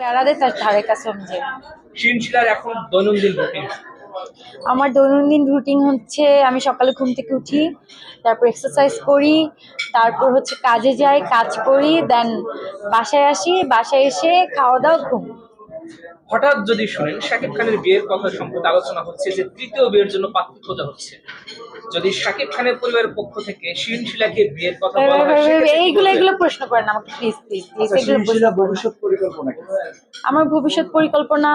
প্যারাদে তার ধারে কাছে যে শিনশিলার এখন দৈনন্দিন রুটিন। আমার দৈনন্দিন রুটিন হচ্ছে আমি সকালে ঘুম থেকে উঠি, তারপর এক্সারসাইজ করি, তারপর হচ্ছে কাজে যাই, কাজ করি, দেন বাসায় আসি, বাসায় এসে খাওয়া দাওয়া, ঘুম। হঠাৎ যদি শুনেন শাকিব খানের বিয়ের কথা সম্পর্কে আলোচনা হচ্ছে যে তৃতীয় বিয়ের জন্য পাত্রী খোঁজা হচ্ছে, যদি শাকিব খানের পরিবারের পক্ষ থেকে শিনশিলাকে বিয়ের কথা বলা হয় সেক্ষেত্রে কি এইগুলো বলবেন? এগুলো প্রশ্ন করেন আমাকে, প্লিজ প্লিজ প্লিজ, এগুলো প্রশ্ন করেন না। ভবিষ্যৎ পরিকল্পনা কি? আমার ভবিষ্যৎ পরিকল্পনা,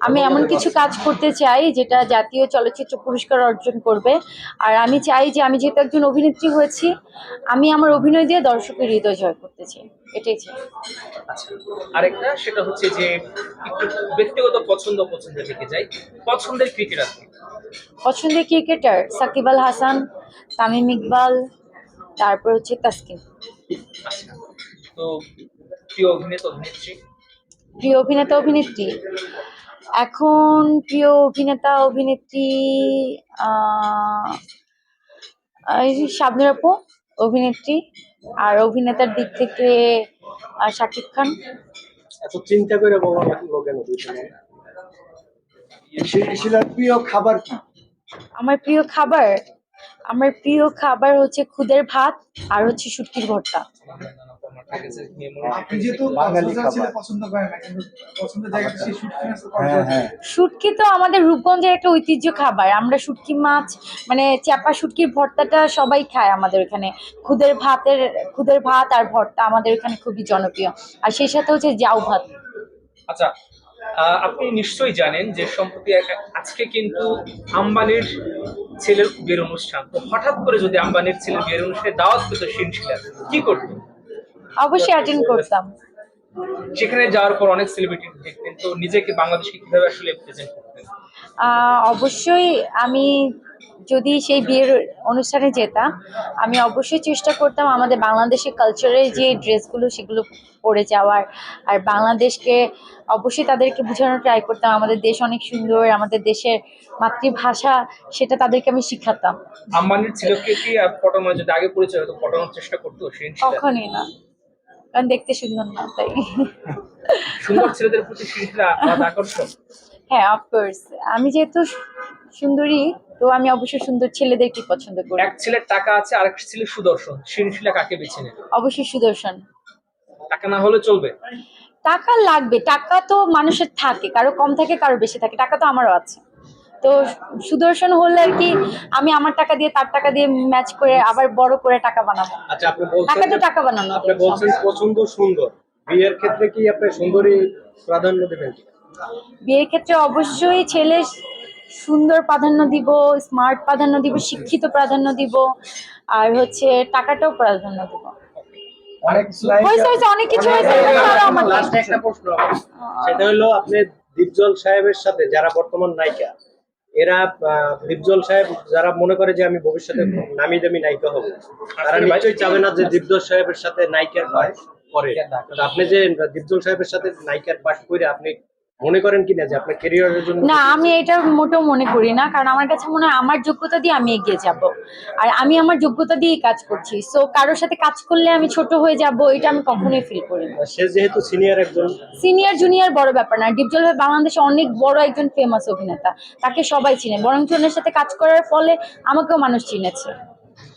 আমি এমন কিছু কাজ করতে চাই যেটা জাতীয় চলচ্চিত্র পুরস্কার অর্জন করবে। আর আমি চাই যে আমি যেহেতু একজন অভিনেত্রী হয়েছি, আমি আমার অভিনয় দিয়ে দর্শকের হৃদয় জয় করতে চাই, এটাই চাই। আচ্ছা, আরেকটা সেটা হচ্ছে যে একটু ব্যক্তিগত পছন্দের দিকে যাই। পছন্দের ক্রিকেটার কে? পছন্দের ক্রিকেটার সাকিব আল হাসান, তামিম ইকবাল, তারপর হচ্ছে তাসকিন। আচ্ছা, তো প্রিয় অভিনেতা অভিনেত্রী? প্রিয় অভিনেতা অভিনেত্রী, এখন প্রিয় অভিনেতা অভিনেত্রী এই শাবনূর আপু অভিনেত্রী, আর অভিনেতার দিক থেকে শাকিব খান। এত চিন্তা করে বাবা রাখবো কেন দুইজনে? শিলার প্রিয় খাবার কি? আমার প্রিয় খাবার, আমার প্রিয় খাবার হচ্ছে খুদের ভাত আর হচ্ছে শুটকির ভর্তা। আপনি যেহেতু বাঙালি খাবার পছন্দ করেন না, কিন্তু পছন্দের জায়গাটা সেই শুটকি মাছ। হ্যাঁ হ্যাঁ, শুটকি তো আমাদের রূপগঞ্জের একটা ঐতিহ্য খাবার। আমরা শুটকি মাছ মানে চাপা শুটকির ভর্তাটা সবাই খায় আমাদের এখানে। খুদের ভাত আর ভর্তা আমাদের এখানে খুবই জনপ্রিয়, আর সেই সাথে হচ্ছে জাউ ভাত। আচ্ছা, আপনি নিশ্চয়ই জানেন যে সম্প্রতি আজকে কিন্তু আম্বানির ছেলের বিয়ের অনুষ্ঠান। তো হঠাৎ করে যদি আম্বানির ছেলের বিয়ের অনুষ্ঠানে দাওয়াত পেত শিনশিলা, কি করতেন? অবশ্যই অ্যাটেন্ড করতাম। সেখানে যাওয়ার পর অনেক সেলিব্রিটি দেখতেন, তো নিজেকে বাংলাদেশকে কিভাবে আসলে প্রেজেন্ট করতেন? অবশ্যই আমি যদি সেই বিয়ের অনুষ্ঠানে যেতাম, আমি অবশ্যই চেষ্টা করতাম আমাদের বাংলাদেশের কালচারের যে ড্রেসগুলো সেগুলো পরে যাওয়ার। আর বাংলাদেশকে অবশ্যই তাদেরকে বোঝানোর ট্রাই করতাম আমাদের দেশ অনেক সুন্দর, আমাদের দেশের মাতৃভাষা, সেটা তাদেরকে আমি শিখাতাম। আম্বানির ছেলেকে কি পটানো, যদি আগে পরিচয় হতো, পটানোর চেষ্টা করতো শিনশিলা? কখনই না, কারণ দেখতে সুন্দর না তাই। সুন্দর ছেলেদের প্রতি শিনশিলা আলাদা আকর্ষণ? হ্যাঁ, অফকোর্স, আমি যেহেতু সুন্দরী, তো আমি অবশ্যই সুন্দর ছেলেদেরকে পছন্দ করি। এক ছেলের টাকা আছে, আরেক ছেলে সুদর্শন, শিনশিলা কাকে বেছে নেবে? অবশ্যই সুদর্শন। টাকা না হলে চলবে? টাকা লাগবে, টাকা তো মানুষের থাকে, কারো কম থাকে কারো বেশি থাকে, টাকা তো আমারও আছে। তো সুদর্শন হলে আর কি আমি আমার টাকা দিয়ে তার টাকা দিয়ে ম্যাচ করে আবার বড় করে টাকা বানাবো। আচ্ছা, আপনি বলছেন টাকা তো টাকা বানানো, আপনি বলছেন পছন্দ সুন্দর, বিয়ের ক্ষেত্রে কি আপনি সুন্দরী প্রাধান্য দেবেন? বিয়ের ক্ষেত্রে অবশ্যই ছেলে সুন্দর প্রাধান্য দিব, স্মার্ট প্রাধান্য দিব, শিক্ষিত প্রাধান্য দিব, আর হচ্ছে টাকাটাও প্রাধান্য দিব। অনেক কিছু হয়েছে। লাস্টে একটা প্রশ্ন, সেটা হলো আপনি দীপজল সাহেবের সাথে যারা বর্তমান নায়িকা, এরা দীপজল সাহেব যারা মনে করে যে আমি ভবিষ্যতে নামি দামি নায়িকা হব, তারা নিশ্চয়ই চাবে না যে দীপজল সাহেবের সাথে নায়িকার পাঠ করে। আপনি যে দীপজল সাহেবের সাথে নায়িকার পাঠ করে আপনি মনে করেন কিনা যে আপনার ক্যারিয়ারের জন্য? না, আমি এটা মোটেও মনে করি না, কারণ আমার কাছে মনে হয় আমার যোগ্যতা দিয়ে আমি এগিয়ে যাব, আর আমি আমার যোগ্যতা দিয়েই কাজ করছি। সো কারোর সাথে কাজ করলে আমি ছোট হয়ে যাব, এটা আমি কখনোই ফিল করি না। সে যেহেতু সিনিয়র একজন, সিনিয়র জুনিয়র বড় ব্যাপার না। ডিপজল ভাই বাংলাদেশে অনেক বড় একজন ফেমাস অভিনেতা, তাকে সবাই চিনে, বরং ওনার সাথে কাজ করার ফলে আমাকেও মানুষ চিনেছে।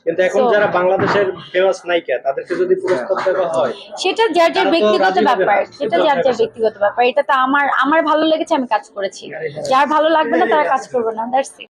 কিন্তু এখন যারা বাংলাদেশের ফেমাস নায়িকা তাদেরকে যদি পুরস্কার দেওয়া হয়, সেটা যার যার ব্যক্তিগত ব্যাপার, সেটা যার যার ব্যক্তিগত ব্যাপার। এটা তো আমার ভালো লেগেছে, আমি কাজ করেছি। যার ভালো লাগবে না তারা কাজ করবে না, দ্যাটস ইট।